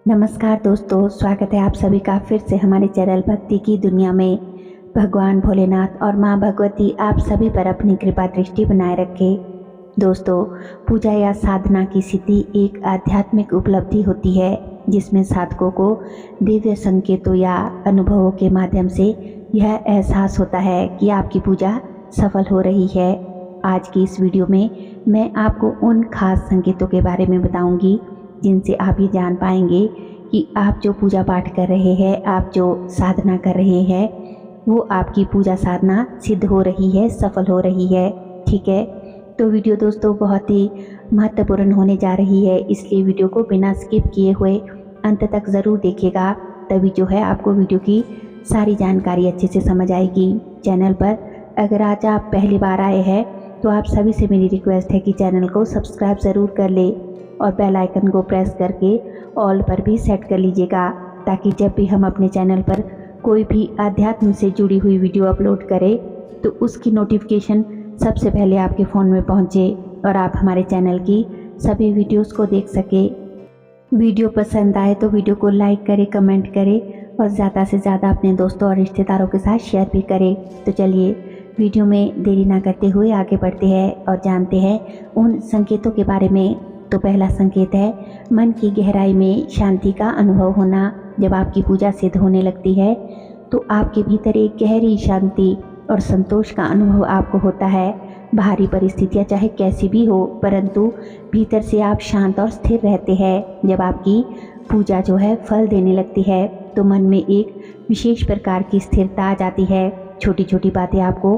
नमस्कार दोस्तों, स्वागत है आप सभी का फिर से हमारे चैनल भक्ति की दुनिया में। भगवान भोलेनाथ और माँ भगवती आप सभी पर अपनी कृपा दृष्टि बनाए रखे। दोस्तों, पूजा या साधना की सिद्धि एक आध्यात्मिक उपलब्धि होती है जिसमें साधकों को दिव्य संकेतों या अनुभवों के माध्यम से यह एहसास होता है कि आपकी पूजा सफल हो रही है। आज की इस वीडियो में मैं आपको उन खास संकेतों के बारे में बताऊंगी जिनसे आप ये जान पाएंगे कि आप जो पूजा पाठ कर रहे हैं, आप जो साधना कर रहे हैं, वो आपकी पूजा साधना सिद्ध हो रही है, सफल हो रही है। ठीक है, तो वीडियो दोस्तों बहुत ही महत्वपूर्ण होने जा रही है, इसलिए वीडियो को बिना स्किप किए हुए अंत तक ज़रूर देखिएगा, तभी जो है आपको वीडियो की सारी जानकारी अच्छे से समझ आएगी। चैनल पर अगर आज आप पहली बार आए हैं तो आप सभी से मेरी रिक्वेस्ट है कि चैनल को सब्सक्राइब ज़रूर कर ले और बेल आइकन को प्रेस करके ऑल पर भी सेट कर लीजिएगा, ताकि जब भी हम अपने चैनल पर कोई भी आध्यात्म से जुड़ी हुई वीडियो अपलोड करें तो उसकी नोटिफिकेशन सबसे पहले आपके फ़ोन में पहुंचे और आप हमारे चैनल की सभी वीडियोस को देख सके। वीडियो पसंद आए तो वीडियो को लाइक करें, कमेंट करें और ज़्यादा से ज़्यादा अपने दोस्तों और रिश्तेदारों के साथ शेयर भी करें। तो चलिए वीडियो में देरी ना करते हुए आगे बढ़ते हैं और जानते हैं उन संकेतों के बारे में। तो पहला संकेत है मन की गहराई में शांति का अनुभव होना। जब आपकी पूजा सिद्ध होने लगती है तो आपके भीतर एक गहरी शांति और संतोष का अनुभव आपको होता है। बाहरी परिस्थितियां चाहे कैसी भी हो, परंतु भीतर से आप शांत और स्थिर रहते हैं। जब आपकी पूजा जो है फल देने लगती है तो मन में एक विशेष प्रकार की स्थिरता आ जाती है। छोटी छोटी बातें आपको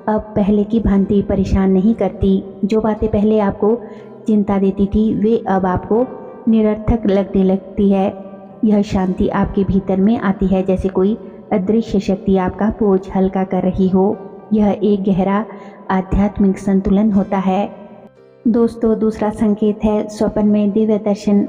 अब पहले की भांति परेशान नहीं करती। जो बातें पहले आपको चिंता देती थी वे अब आपको निरर्थक लगने लगती है। यह शांति आपके भीतर में आती है जैसे कोई अदृश्य शक्ति आपका बोझ हल्का कर रही हो। यह एक गहरा आध्यात्मिक संतुलन होता है। दोस्तों, दूसरा संकेत है स्वप्न में दिव्य दर्शन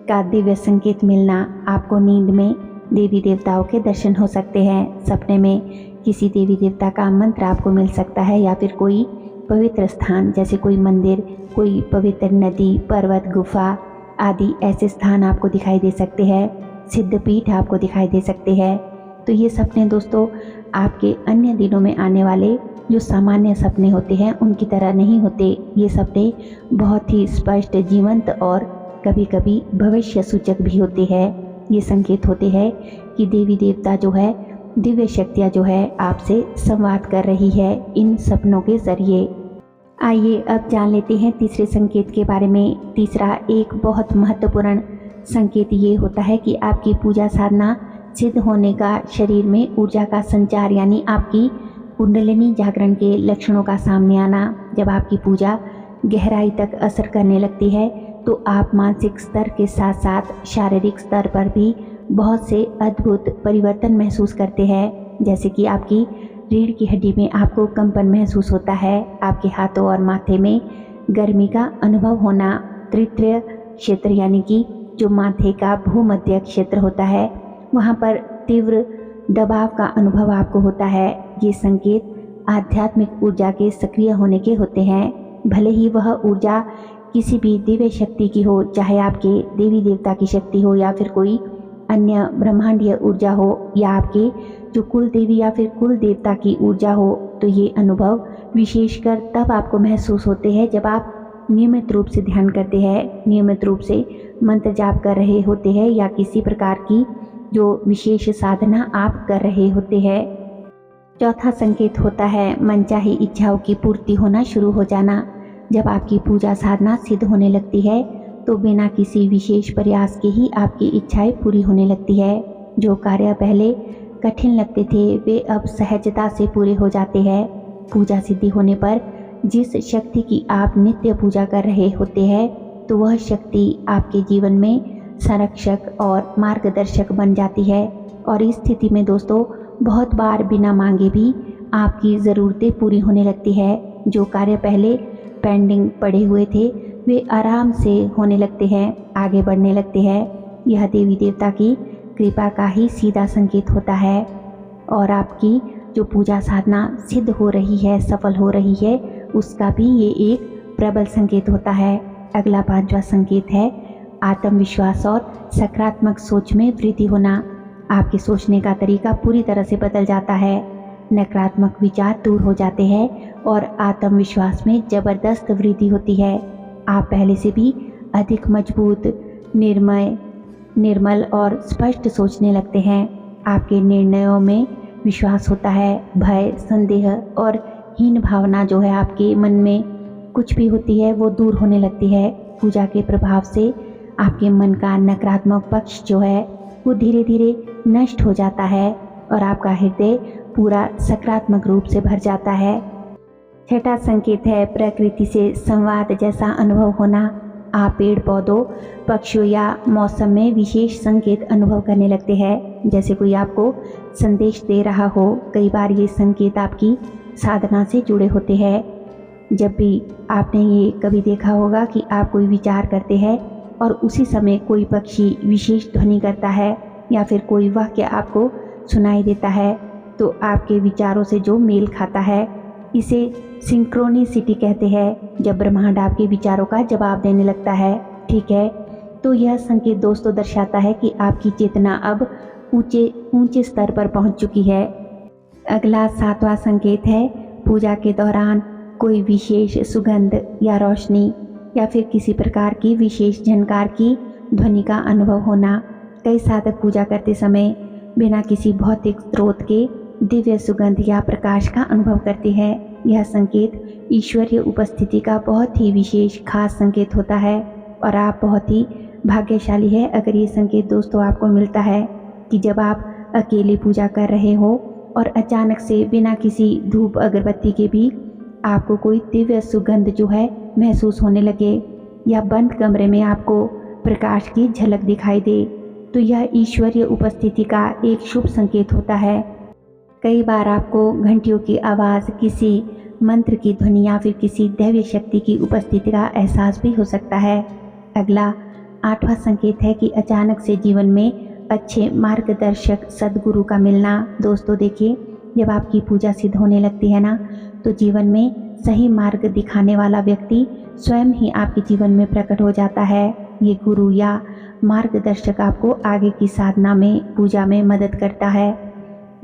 का दिव्य संकेत मिलना। आपको नींद में देवी देवताओं के दर्शन हो सकते हैं। सपने में किसी देवी देवता का मंत्र आपको मिल सकता है या फिर कोई पवित्र स्थान जैसे कोई मंदिर, कोई पवित्र नदी, पर्वत, गुफा आदि ऐसे स्थान आपको दिखाई दे सकते हैं। सिद्धपीठ आपको दिखाई दे सकते हैं। तो ये सपने दोस्तों आपके अन्य दिनों में आने वाले जो सामान्य सपने होते हैं उनकी तरह नहीं होते। ये सपने बहुत ही स्पष्ट, जीवंत और कभी कभी भविष्य सूचक भी होते हैं। ये संकेत होते हैं कि देवी देवता जो है, दिव्य शक्तियाँ जो है आपसे संवाद कर रही है इन सपनों के जरिए। आइए अब जान लेते हैं तीसरे संकेत के बारे में। तीसरा एक बहुत महत्वपूर्ण संकेत ये होता है कि आपकी पूजा साधना सिद्ध होने का शरीर में ऊर्जा का संचार यानी आपकी कुंडलिनी जागरण के लक्षणों का सामने आना। जब आपकी पूजा गहराई तक असर करने लगती है तो आप मानसिक स्तर के साथ साथ शारीरिक स्तर पर भी बहुत से अद्भुत परिवर्तन महसूस करते हैं। जैसे कि आपकी रीढ़ की हड्डी में आपको कंपन महसूस होता है, आपके हाथों और माथे में गर्मी का अनुभव होना, तृतीय क्षेत्र यानी कि जो माथे का भूमध्य क्षेत्र होता है वहाँ पर तीव्र दबाव का अनुभव आपको होता है। ये संकेत आध्यात्मिक ऊर्जा के सक्रिय होने के होते हैं। भले ही वह ऊर्जा किसी भी दिव्य शक्ति की हो, चाहे आपके देवी देवता की शक्ति हो या फिर कोई अन्य ब्रह्मांडीय ऊर्जा हो या आपके जो कुल देवी या फिर कुल देवता की ऊर्जा हो, तो ये अनुभव विशेषकर तब आपको महसूस होते हैं जब आप नियमित रूप से ध्यान करते हैं, नियमित रूप से मंत्र जाप कर रहे होते हैं या किसी प्रकार की जो विशेष साधना आप कर रहे होते हैं। चौथा संकेत होता है मनचाही इच्छाओं की पूर्ति होना शुरू हो जाना। जब आपकी पूजा साधना सिद्ध होने लगती है तो बिना किसी विशेष प्रयास के ही आपकी इच्छाएं पूरी होने लगती है। जो कार्य पहले कठिन लगते थे वे अब सहजता से पूरे हो जाते हैं। पूजा सिद्धि होने पर जिस शक्ति की आप नित्य पूजा कर रहे होते हैं तो वह शक्ति आपके जीवन में संरक्षक और मार्गदर्शक बन जाती है। और इस स्थिति में दोस्तों बहुत बार बिना मांगे भी आपकी ज़रूरतें पूरी होने लगती है। जो कार्य पहले पेंडिंग पड़े हुए थे वे आराम से होने लगते हैं, आगे बढ़ने लगते हैं। यह देवी देवता की कृपा का ही सीधा संकेत होता है और आपकी जो पूजा साधना सिद्ध हो रही है, सफल हो रही है, उसका भी ये एक प्रबल संकेत होता है। अगला पांचवा संकेत है आत्मविश्वास और सकारात्मक सोच में वृद्धि होना। आपके सोचने का तरीका पूरी तरह से बदल जाता है, नकारात्मक विचार दूर हो जाते हैं और आत्मविश्वास में ज़बरदस्त वृद्धि होती है। आप पहले से भी अधिक मजबूत, निर्मल और स्पष्ट सोचने लगते हैं। आपके निर्णयों में विश्वास होता है। भय, संदेह और हीन भावना जो है आपके मन में कुछ भी होती है वो दूर होने लगती है। पूजा के प्रभाव से आपके मन का नकारात्मक पक्ष जो है वो धीरे धीरे नष्ट हो जाता है और आपका हृदय पूरा सकारात्मक रूप से भर जाता है। छठा संकेत है प्रकृति से संवाद जैसा अनुभव होना। आप पेड़ पौधों, पक्षियों या मौसम में विशेष संकेत अनुभव करने लगते हैं, जैसे कोई आपको संदेश दे रहा हो। कई बार ये संकेत आपकी साधना से जुड़े होते हैं। जब भी आपने ये कभी देखा होगा कि आप कोई विचार करते हैं और उसी समय कोई पक्षी विशेष ध्वनि करता है या फिर कोई वाक्य आपको सुनाई देता है, तो आपके विचारों से जो मेल खाता है, इसे सिंक्रोनिसिटी कहते हैं। जब ब्रह्मांड आपके विचारों का जवाब देने लगता है, ठीक है, तो यह संकेत दोस्तों दर्शाता है कि आपकी चेतना अब ऊंचे स्तर पर पहुंच चुकी है। अगला 7वां संकेत है पूजा के दौरान कोई विशेष सुगंध या रोशनी या फिर किसी प्रकार की विशेष झनकार की ध्वनि का अनुभव होना। कई साधक पूजा करते समय बिना किसी भौतिक स्रोत के दिव्य सुगंध या प्रकाश का अनुभव करते हैं। यह संकेत ईश्वरीय उपस्थिति का बहुत ही विशेष खास संकेत होता है और आप बहुत ही भाग्यशाली है अगर ये संकेत दोस्तों आपको मिलता है कि जब आप अकेले पूजा कर रहे हो और अचानक से बिना किसी धूप अगरबत्ती के भी आपको कोई दिव्य सुगंध जो है महसूस होने लगे या बंद कमरे में आपको प्रकाश की झलक दिखाई दे, तो यह ईश्वरीय उपस्थिति का एक शुभ संकेत होता है। कई बार आपको घंटियों की आवाज़, किसी मंत्र की ध्वनि या फिर किसी दैवीय शक्ति की उपस्थिति का एहसास भी हो सकता है। अगला 8वां संकेत है कि अचानक से जीवन में अच्छे मार्गदर्शक सद्गुरु का मिलना। दोस्तों देखिए, जब आपकी पूजा सिद्ध होने लगती है ना, तो जीवन में सही मार्ग दिखाने वाला व्यक्ति स्वयं ही आपके जीवन में प्रकट हो जाता है। ये गुरु या मार्गदर्शक आपको आगे की साधना में, पूजा में मदद करता है।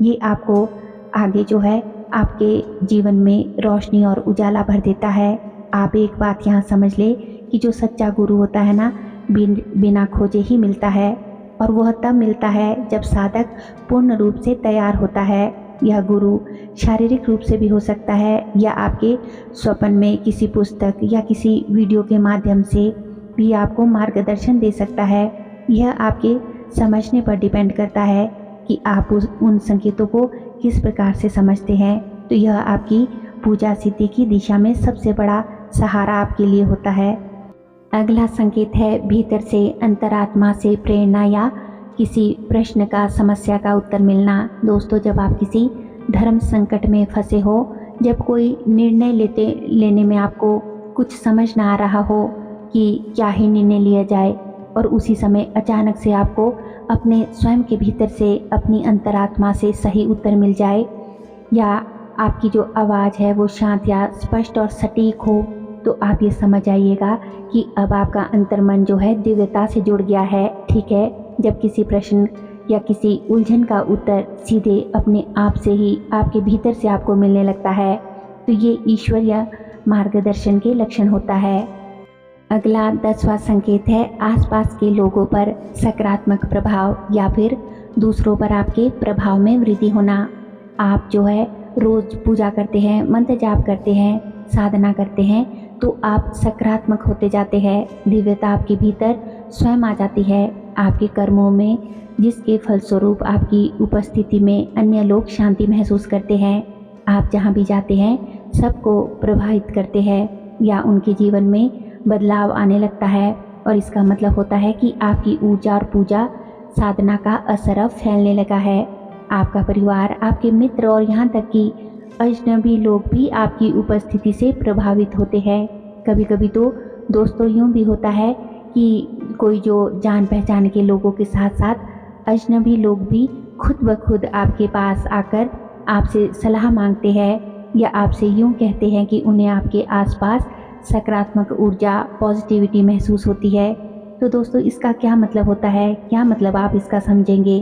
ये आपको आगे जो है आपके जीवन में रोशनी और उजाला भर देता है। आप एक बात यहाँ समझ ले कि जो सच्चा गुरु होता है ना, बिना खोजे ही मिलता है और वह तब मिलता है जब साधक पूर्ण रूप से तैयार होता है। यह गुरु शारीरिक रूप से भी हो सकता है या आपके स्वप्न में किसी पुस्तक या किसी वीडियो के माध्यम से भी आपको मार्गदर्शन दे सकता है। यह आपके समझने पर डिपेंड करता है कि आप उन संकेतों को किस प्रकार से समझते हैं। तो यह आपकी पूजा सिद्धि की दिशा में सबसे बड़ा सहारा आपके लिए होता है। अगला संकेत है भीतर से, अंतरात्मा से प्रेरणा या किसी प्रश्न का, समस्या का उत्तर मिलना। दोस्तों, जब आप किसी धर्म संकट में फंसे हो, जब कोई निर्णय लेने में आपको कुछ समझ ना आ रहा हो कि क्या ही निर्णय लिया जाए और उसी समय अचानक से आपको अपने स्वयं के भीतर से, अपनी अंतरात्मा से सही उत्तर मिल जाए या आपकी जो आवाज़ है वो शांत या स्पष्ट और सटीक हो, तो आप ये समझ आइएगा कि अब आपका अंतर्मन जो है दिव्यता से जुड़ गया है। ठीक है, जब किसी प्रश्न या किसी उलझन का उत्तर सीधे अपने आप से ही आपके भीतर से आपको मिलने लगता है, तो ये ईश्वरीय मार्गदर्शन के लक्षण होता है। अगला 10वां संकेत है आसपास के लोगों पर सकारात्मक प्रभाव या फिर दूसरों पर आपके प्रभाव में वृद्धि होना। आप जो है रोज़ पूजा करते हैं, मंत्र जाप करते हैं, साधना करते हैं, तो आप सकारात्मक होते जाते हैं। दिव्यता आपके भीतर स्वयं आ जाती है। आपके कर्मों में, जिसके फलस्वरूप आपकी उपस्थिति में अन्य लोग शांति महसूस करते हैं। आप जहाँ भी जाते हैं सबको प्रभावित करते हैं या उनके जीवन में बदलाव आने लगता है, और इसका मतलब होता है कि आपकी ऊर्जा और पूजा साधना का असर अब फैलने लगा है। आपका परिवार, आपके मित्र और यहाँ तक कि अजनबी लोग भी आपकी उपस्थिति से प्रभावित होते हैं। कभी कभी तो दोस्तों यूँ भी होता है कि कोई जो जान पहचान के लोगों के साथ साथ अजनबी लोग भी खुद ब खुद आपके पास आकर आपसे सलाह मांगते हैं या आपसे यूँ कहते हैं कि उन्हें आपके आसपास सकारात्मक ऊर्जा, पॉजिटिविटी महसूस होती है। तो दोस्तों इसका क्या मतलब होता है, क्या मतलब आप इसका समझेंगे?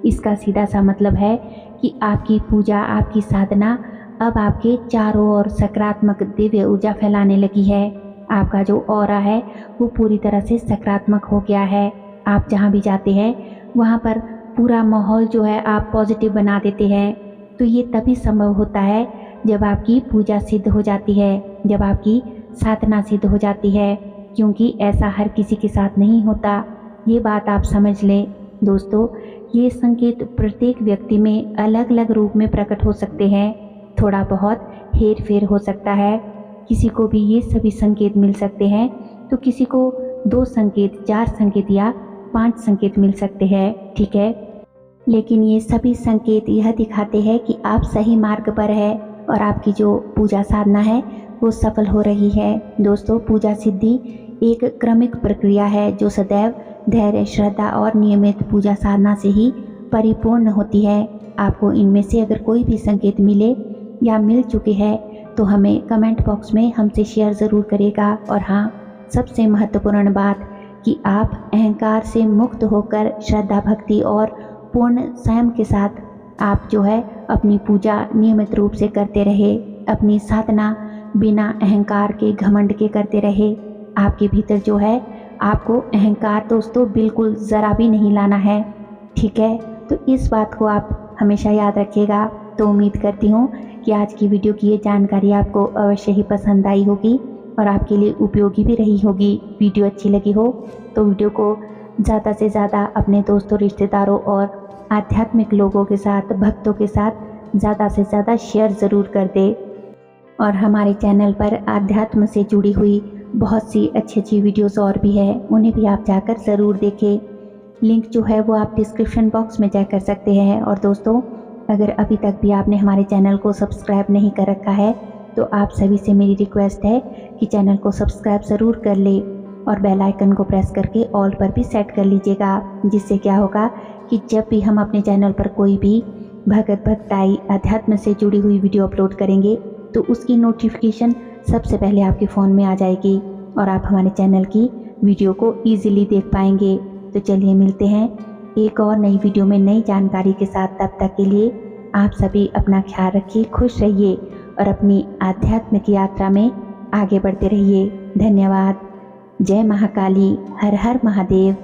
इसका सीधा सा मतलब है कि आपकी पूजा, आपकी साधना अब आपके चारों ओर सकारात्मक दिव्य ऊर्जा फैलाने लगी है। आपका जो ऑरा है वो पूरी तरह से सकारात्मक हो गया है। आप जहाँ भी जाते हैं वहाँ पर पूरा माहौल जो है आप पॉजिटिव बना देते हैं। तो ये तभी संभव होता है जब आपकी पूजा सिद्ध हो जाती है, जब आपकी साधना सिद्ध हो जाती है, क्योंकि ऐसा हर किसी के साथ नहीं होता। ये बात आप समझ लें दोस्तों। ये संकेत प्रत्येक व्यक्ति में अलग अलग रूप में प्रकट हो सकते हैं। थोड़ा बहुत हेर फेर हो सकता है। किसी को भी ये सभी संकेत मिल सकते हैं, तो किसी को 2 संकेत, 4 संकेत या 5 संकेत मिल सकते हैं, ठीक है। लेकिन ये सभी संकेत यह दिखाते हैं कि आप सही मार्ग पर है और आपकी जो पूजा साधना है वो सफल हो रही है। दोस्तों पूजा सिद्धि एक क्रमिक प्रक्रिया है जो सदैव धैर्य, श्रद्धा और नियमित पूजा साधना से ही परिपूर्ण होती है। आपको इनमें से अगर कोई भी संकेत मिले या मिल चुके हैं तो हमें कमेंट बॉक्स में हमसे शेयर ज़रूर करेगा। और हाँ, सबसे महत्वपूर्ण बात कि आप अहंकार से मुक्त होकर श्रद्धा, भक्ति और पूर्ण संयम के साथ आप जो है अपनी पूजा नियमित रूप से करते रहे, अपनी साधना बिना अहंकार के, घमंड के करते रहे। आपके भीतर जो है आपको अहंकार दोस्तों बिल्कुल ज़रा भी नहीं लाना है, ठीक है। तो इस बात को आप हमेशा याद रखिएगा। तो उम्मीद करती हूँ कि आज की वीडियो की ये जानकारी आपको अवश्य ही पसंद आई होगी और आपके लिए उपयोगी भी रही होगी। वीडियो अच्छी लगी हो तो वीडियो को ज़्यादा से ज़्यादा अपने दोस्तों, रिश्तेदारों और आध्यात्मिक लोगों के साथ, भक्तों के साथ ज़्यादा से ज़्यादा शेयर ज़रूर कर दे। और हमारे चैनल पर आध्यात्म से जुड़ी हुई बहुत सी अच्छी अच्छी वीडियोस और भी है, उन्हें भी आप जाकर ज़रूर देखें। लिंक जो है वो आप डिस्क्रिप्शन बॉक्स में चेक कर सकते हैं। और दोस्तों अगर अभी तक भी आपने हमारे चैनल को सब्सक्राइब नहीं कर रखा है तो आप सभी से मेरी रिक्वेस्ट है कि चैनल को सब्सक्राइब ज़रूर कर ले और बेल आइकन को प्रेस करके ऑल पर भी सेट कर लीजिएगा। जिससे क्या होगा कि जब भी हम अपने चैनल पर कोई भी भगत, भक्ताई, अध्यात्म से जुड़ी हुई वीडियो अपलोड करेंगे तो उसकी नोटिफिकेशन सबसे पहले आपके फ़ोन में आ जाएगी और आप हमारे चैनल की वीडियो को ईजिली देख पाएंगे। तो चलिए मिलते हैं एक और नई वीडियो में नई जानकारी के साथ। तब तक के लिए आप सभी अपना ख्याल रखिए, खुश रहिए और अपनी आध्यात्मिक यात्रा में आगे बढ़ते रहिए। धन्यवाद। जय महाकाली, हर हर महादेव।